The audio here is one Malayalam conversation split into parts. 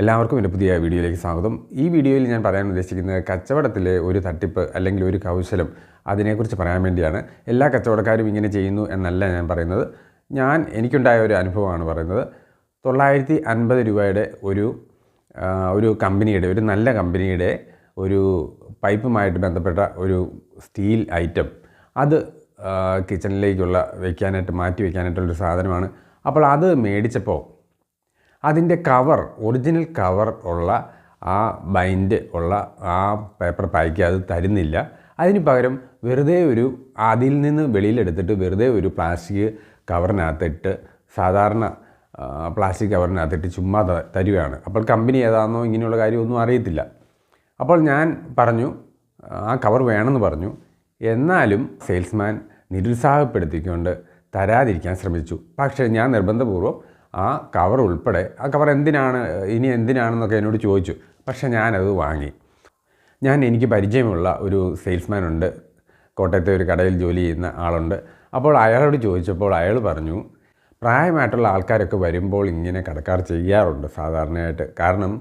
എല്ലാവർക്കും എൻ്റെ പുതിയ വീഡിയോയിലേക്ക് സ്വാഗതം. ഈ വീഡിയോയിൽ ഞാൻ പറയാൻ ഉദ്ദേശിക്കുന്നത് കച്ചവടത്തിലെ ഒരു തട്ടിപ്പ് അല്ലെങ്കിൽ ഒരു കൗശലം അതിനെക്കുറിച്ച് പറയാൻ വേണ്ടിയാണ്. എല്ലാ കച്ചവടക്കാരും ഇങ്ങനെ ചെയ്യുന്നു എന്നല്ല ഞാൻ പറയുന്നത്. എനിക്കുണ്ടായ ഒരു അനുഭവമാണ് പറയുന്നത്. 950 രൂപയുടെ ഒരു കമ്പനിയുടെ, ഒരു നല്ല കമ്പനിയുടെ ഒരു പൈപ്പുമായിട്ട് ബന്ധപ്പെട്ട ഒരു സ്റ്റീൽ ഐറ്റം, അത് കിച്ചണിലേക്കുള്ള മാറ്റി വയ്ക്കാനായിട്ടുള്ളൊരു സാധനമാണ്. അപ്പോൾ അത് മേടിച്ചപ്പോൾ അതിൻ്റെ കവർ, ഒറിജിനൽ കവർ ഉള്ള ആ ബൈൻഡ് ഉള്ള ആ പേപ്പർ പായ്ക്ക് അത് തരുന്നില്ല. അതിന് പകരം വെറുതെ അതിൽ നിന്ന് വെളിയിലെടുത്തിട്ട് വെറുതെ ഒരു പ്ലാസ്റ്റിക് കവറിനകത്തിട്ട്, സാധാരണ പ്ലാസ്റ്റിക് കവറിനകത്തിട്ട് ചുമ്മാ തരുകയാണ്. അപ്പോൾ കമ്പനി ഏതാണെന്നോ ഇങ്ങനെയുള്ള കാര്യമൊന്നും അറിയത്തില്ല. അപ്പോൾ ഞാൻ പറഞ്ഞു ആ കവർ വേണമെന്ന് പറഞ്ഞു. എന്നാലും സെയിൽസ്മാൻ നിരുത്സാഹപ്പെടുത്തിക്കൊണ്ട് തരാതിരിക്കാൻ ശ്രമിച്ചു. പക്ഷേ ഞാൻ നിർബന്ധപൂർവ്വം ആ കവർ ഉൾപ്പെടെ, ആ കവർ എന്തിനാണെന്നൊക്കെ എന്നോട് ചോദിച്ചു. പക്ഷേ ഞാനത് വാങ്ങി. എനിക്ക് പരിചയമുള്ള ഒരു സെയിൽസ്മാൻ ഉണ്ട്, കോട്ടയത്തെ ഒരു കടയിൽ ജോലി ചെയ്യുന്ന ആളുണ്ട്. അപ്പോൾ അയാളോട് ചോദിച്ചപ്പോൾ അയാൾ പറഞ്ഞു, പ്രായമായിട്ടുള്ള ആൾക്കാരൊക്കെ വരുമ്പോൾ ഇങ്ങനെ കടക്കാർ ചെയ്യാറുണ്ട് സാധാരണയായിട്ട്. കാരണം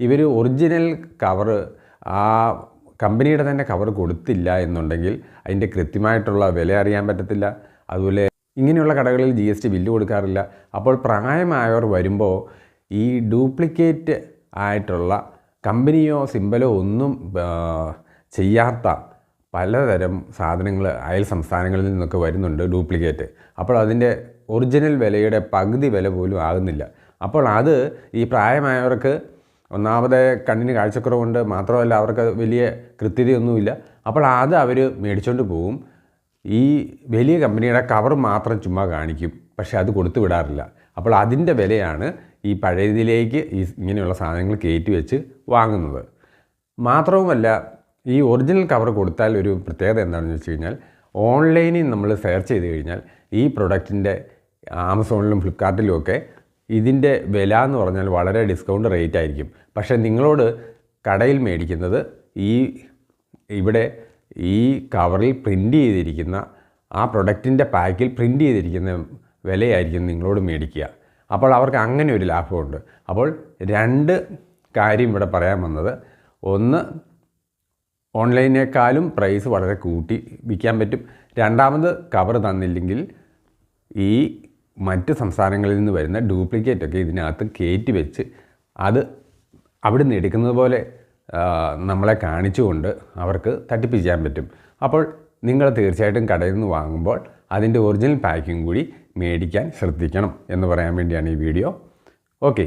ഇവർ ഒറിജിനൽ കവർ, ആ കമ്പനിയുടെ തന്നെ കവർ കൊടുത്തില്ല എന്നുണ്ടെങ്കിൽ അതിൻ്റെ കൃത്യമായിട്ടുള്ള വില അറിയാൻ പറ്റത്തില്ല. അതുപോലെ ഇങ്ങനെയുള്ള കടകളിൽ GST ബില്ല് കൊടുക്കാറില്ല. അപ്പോൾ പ്രായമായവർ വരുമ്പോൾ ഈ ഡ്യൂപ്ലിക്കേറ്റ് ആയിട്ടുള്ള കമ്പനിയോ സിമ്പലോ ഒന്നും ചെയ്യാത്ത പലതരം സാധനങ്ങൾ അയൽ സംസ്ഥാനങ്ങളിൽ നിന്നൊക്കെ വരുന്നുണ്ട്, ഡ്യൂപ്ലിക്കേറ്റ്. അപ്പോൾ അതിൻ്റെ ഒറിജിനൽ വിലയുടെ പകുതി വില പോലും ആകുന്നില്ല. അപ്പോൾ അത് ഈ പ്രായമായവർക്ക് ഒന്നാമത് കണ്ണിന് കാഴ്ചക്കുറവുണ്ട്, മാത്രമല്ല അവർക്ക് വലിയ കൃത്യതയൊന്നുമില്ല. അപ്പോൾ അത് അവർ മേടിച്ചുകൊണ്ട് പോകും. ഈ വലിയ കമ്പനിയുടെ കവർ മാത്രം ചുമ്മാ കാണിക്കും, പക്ഷേ അത് കൊടുത്തു വിടാറില്ല. അപ്പോൾ അതിൻ്റെ വിലയാണ് ഈ പഴയതിലേക്ക് ഇങ്ങനെയുള്ള സാധനങ്ങൾ കയറ്റി വെച്ച് വാങ്ങുന്നത്. മാത്രവുമല്ല, ഈ ഒറിജിനൽ കവർ കൊടുത്താൽ ഒരു പ്രത്യേകത എന്താണെന്ന് വെച്ച് കഴിഞ്ഞാൽ, ഓൺലൈനിൽ നമ്മൾ സെർച്ച് ചെയ്ത് കഴിഞ്ഞാൽ ഈ പ്രൊഡക്റ്റിൻ്റെ ആമസോണിലും ഫ്ലിപ്കാർട്ടിലും ഒക്കെ ഇതിൻ്റെ വില എന്ന് പറഞ്ഞാൽ വളരെ ഡിസ്കൗണ്ട് റേറ്റ് ആയിരിക്കും. പക്ഷേ നിങ്ങളോട് കടയിൽ മേടിക്കുന്നത് ഇവിടെ ഈ കവറിൽ പ്രിൻ്റ് ചെയ്തിരിക്കുന്ന, ആ പ്രൊഡക്റ്റിൻ്റെ പാക്കിൽ പ്രിൻ്റ് ചെയ്തിരിക്കുന്ന വിലയായിരിക്കും നിങ്ങളോട് മേടിക്കുക. അപ്പോൾ അവർക്ക് അങ്ങനെ ഒരു ലാഭമുണ്ട്. അപ്പോൾ രണ്ട് കാര്യം ഇവിടെ പറയാൻ വന്നത്, ഒന്ന്, ഓൺലൈനേക്കാളും പ്രൈസ് വളരെ കൂട്ടി വിൽക്കാൻ പറ്റും. രണ്ടാമത്, കവർ തന്നില്ലെങ്കിൽ ഈ മറ്റ് സംസ്ഥാനങ്ങളിൽ നിന്ന് വരുന്ന ഡ്യൂപ്ലിക്കേറ്റൊക്കെ ഇതിനകത്ത് കയറ്റി വെച്ച് അത് അവിടെ നിന്ന് എടുക്കുന്നത് പോലെ നമ്മളെ കാണിച്ചുകൊണ്ട് അവർക്ക് തട്ടിപ്പിക്കാൻ പറ്റും. അപ്പോൾ നിങ്ങൾ തീർച്ചയായിട്ടും കടയിൽ നിന്ന് വാങ്ങുമ്പോൾ അതിൻ്റെ ഒറിജിനൽ പാക്കിംഗ് കൂടി മേടിക്കാൻ ശ്രദ്ധിക്കണം എന്ന് പറയാൻ വേണ്ടിയാണ് ഈ വീഡിയോ. ഓക്കെ.